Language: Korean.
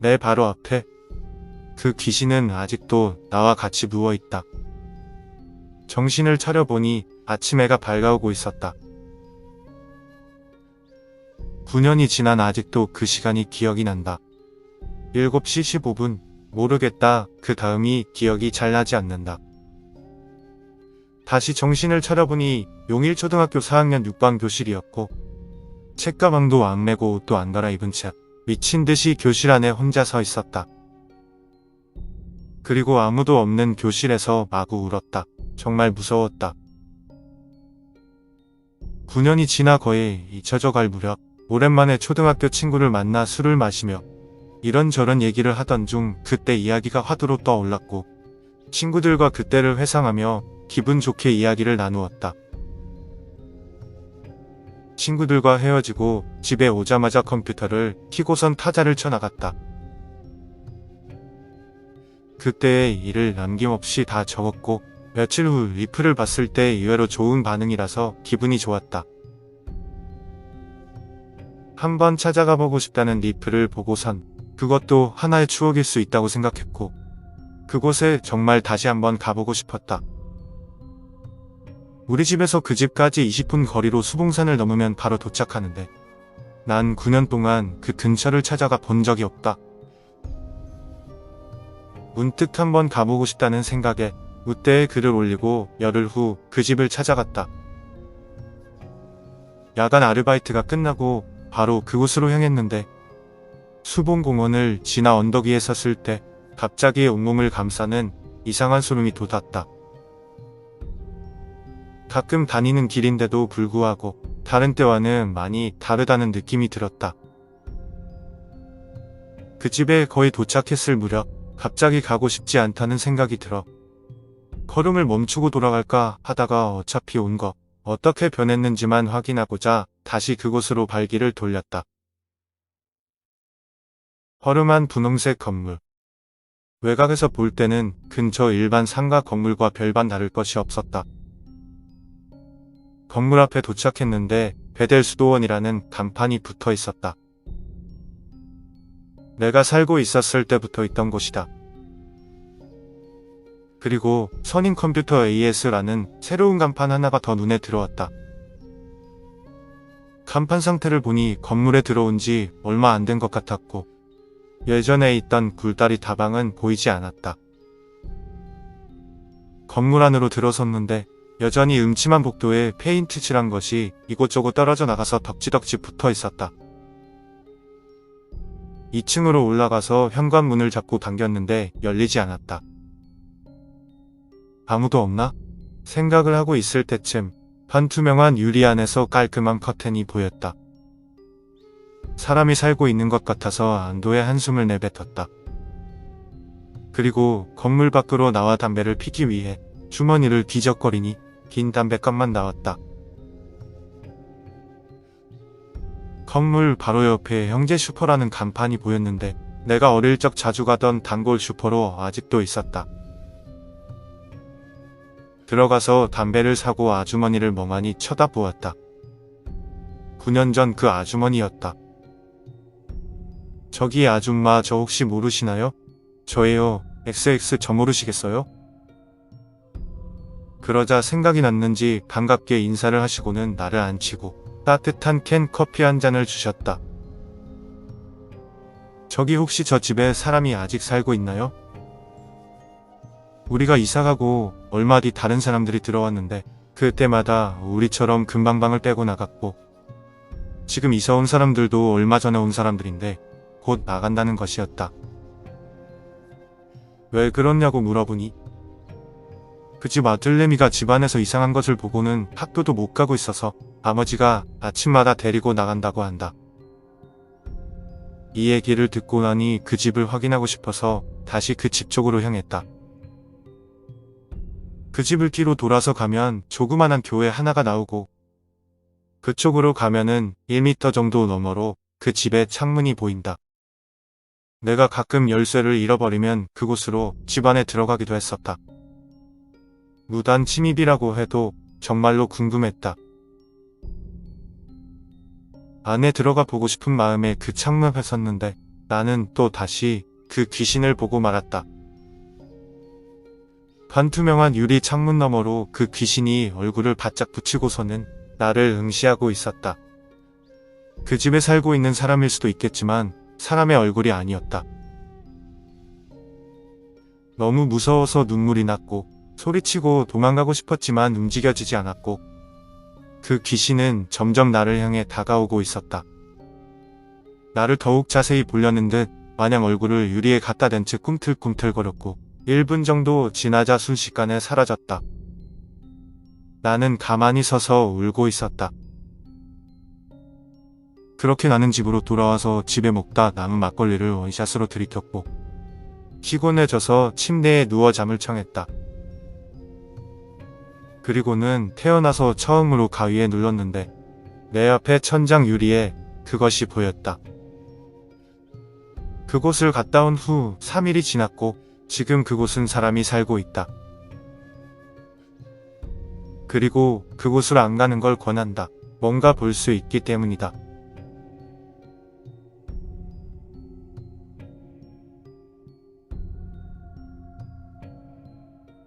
내 바로 앞에 그 귀신은 아직도 나와 같이 누워있다. 정신을 차려보니 아침 해가 밝아오고 있었다. 9년이 지난 아직도 그 시간이 기억이 난다. 7시 15분. 모르겠다. 그 다음이 기억이 잘 나지 않는다. 다시 정신을 차려보니 용일초등학교 4학년 6반 교실이었고 책가방도 안 메고 옷도 안 갈아입은 채 미친 듯이 교실 안에 혼자 서 있었다. 그리고 아무도 없는 교실에서 마구 울었다. 정말 무서웠다. 9년이 지나 거의 잊혀져 갈 무렵 오랜만에 초등학교 친구를 만나 술을 마시며 이런저런 얘기를 하던 중 그때 이야기가 화두로 떠올랐고 친구들과 그때를 회상하며 기분 좋게 이야기를 나누었다. 친구들과 헤어지고 집에 오자마자 컴퓨터를 켜고선 타자를 쳐나갔다. 그때의 일을 남김없이 다 적었고 며칠 후 리플을 봤을 때 의외로 좋은 반응이라서 기분이 좋았다. 한번 찾아가 보고 싶다는 리플을 보고선 그것도 하나의 추억일 수 있다고 생각했고 그곳에 정말 다시 한번 가보고 싶었다. 우리 집에서 그 집까지 20분 거리로 수봉산을 넘으면 바로 도착하는데 난 9년 동안 그 근처를 찾아가 본 적이 없다. 문득 한번 가보고 싶다는 생각에 우대에 글을 올리고 열흘 후 그 집을 찾아갔다. 야간 아르바이트가 끝나고 바로 그곳으로 향했는데 수봉공원을 지나 언덕 위에 섰을 때 갑자기 온몸을 감싸는 이상한 소름이 돋았다. 가끔 다니는 길인데도 불구하고 다른 때와는 많이 다르다는 느낌이 들었다. 그 집에 거의 도착했을 무렵 갑자기 가고 싶지 않다는 생각이 들어 걸음을 멈추고 돌아갈까 하다가 어차피 온 거 어떻게 변했는지만 확인하고자 다시 그곳으로 발길을 돌렸다. 허름한 분홍색 건물. 외곽에서 볼 때는 근처 일반 상가 건물과 별반 다를 것이 없었다. 건물 앞에 도착했는데 베델수도원이라는 간판이 붙어 있었다. 내가 살고 있었을 때부터 있던 곳이다. 그리고 선인컴퓨터 AS라는 새로운 간판 하나가 더 눈에 들어왔다. 간판 상태를 보니 건물에 들어온 지 얼마 안 된 것 같았고 예전에 있던 굴다리 다방은 보이지 않았다. 건물 안으로 들어섰는데 여전히 음침한 복도에 페인트 칠한 것이 이곳저곳 떨어져 나가서 덕지덕지 붙어 있었다. 2층으로 올라가서 현관문을 잡고 당겼는데 열리지 않았다. 아무도 없나? 생각을 하고 있을 때쯤 반투명한 유리 안에서 깔끔한 커튼이 보였다. 사람이 살고 있는 것 같아서 안도의 한숨을 내뱉었다. 그리고 건물 밖으로 나와 담배를 피기 위해 주머니를 뒤적거리니 긴 담배값만 나왔다. 건물 바로 옆에 형제 슈퍼라는 간판이 보였는데 내가 어릴 적 자주 가던 단골 슈퍼로 아직도 있었다. 들어가서 담배를 사고 아주머니를 멍하니 쳐다보았다. 9년 전 그 아주머니였다. 저기 아줌마 저 혹시 모르시나요? 저예요. XX 저 모르시겠어요? 그러자 생각이 났는지 반갑게 인사를 하시고는 나를 앉히고 따뜻한 캔 커피 한 잔을 주셨다. 저기 혹시 저 집에 사람이 아직 살고 있나요? 우리가 이사가고 얼마 뒤 다른 사람들이 들어왔는데 그때마다 우리처럼 금방 방을 빼고 나갔고 지금 이사 온 사람들도 얼마 전에 온 사람들인데 곧 나간다는 것이었다. 왜 그러냐고 물어보니 그 집 아들내미가 집안에서 이상한 것을 보고는 학교도 못 가고 있어서 아버지가 아침마다 데리고 나간다고 한다. 이 얘기를 듣고 나니 그 집을 확인하고 싶어서 다시 그 집 쪽으로 향했다. 그 집을 뒤로 돌아서 가면 조그만한 교회 하나가 나오고 그쪽으로 가면은 1m 정도 너머로 그 집의 창문이 보인다. 내가 가끔 열쇠를 잃어버리면 그곳으로 집 안에 들어가기도 했었다. 무단 침입이라고 해도 정말로 궁금했다. 안에 들어가 보고 싶은 마음에 그 창문 앞에 섰는데 나는 또 다시 그 귀신을 보고 말았다. 반투명한 유리 창문 너머로 그 귀신이 얼굴을 바짝 붙이고서는 나를 응시하고 있었다. 그 집에 살고 있는 사람일 수도 있겠지만 사람의 얼굴이 아니었다. 너무 무서워서 눈물이 났고 소리치고 도망가고 싶었지만 움직여지지 않았고 그 귀신은 점점 나를 향해 다가오고 있었다. 나를 더욱 자세히 보려는 듯 마냥 얼굴을 유리에 갖다 댄 채 꿈틀꿈틀거렸고 1분 정도 지나자 순식간에 사라졌다. 나는 가만히 서서 울고 있었다. 그렇게 나는 집으로 돌아와서 집에 먹다 남은 막걸리를 원샷으로 들이켰고 피곤해져서 침대에 누워 잠을 청했다. 그리고는 태어나서 처음으로 가위에 눌렀는데 내 옆에 천장 유리에 그것이 보였다. 그곳을 갔다 온 후 3일이 지났고 지금 그곳은 사람이 살고 있다. 그리고 그곳을 안 가는 걸 권한다. 뭔가 볼 수 있기 때문이다.